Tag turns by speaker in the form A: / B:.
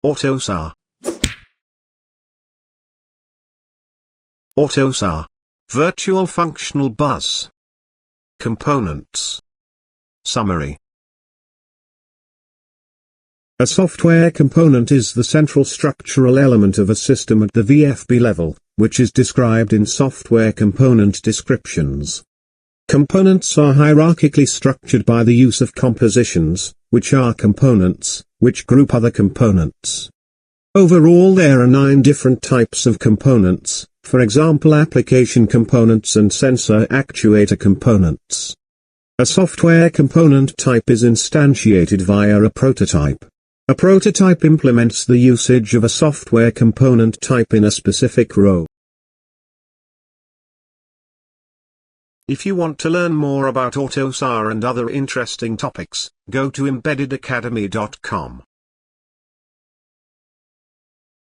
A: AutoSAR. AutoSAR. Virtual Functional Bus. Components. Summary. A software component is the central structural element of a system at the VFB level, which is described in software component descriptions. Components are hierarchically structured by the use of compositions, which are components, which group other components. Overall there are 9 different types of components, for example application components and sensor actuator components. A software component type is instantiated via a prototype. A prototype implements the usage of a software component type in a specific role. If you want to learn more about AutoSAR and other interesting topics, go to embeddedacademy.com.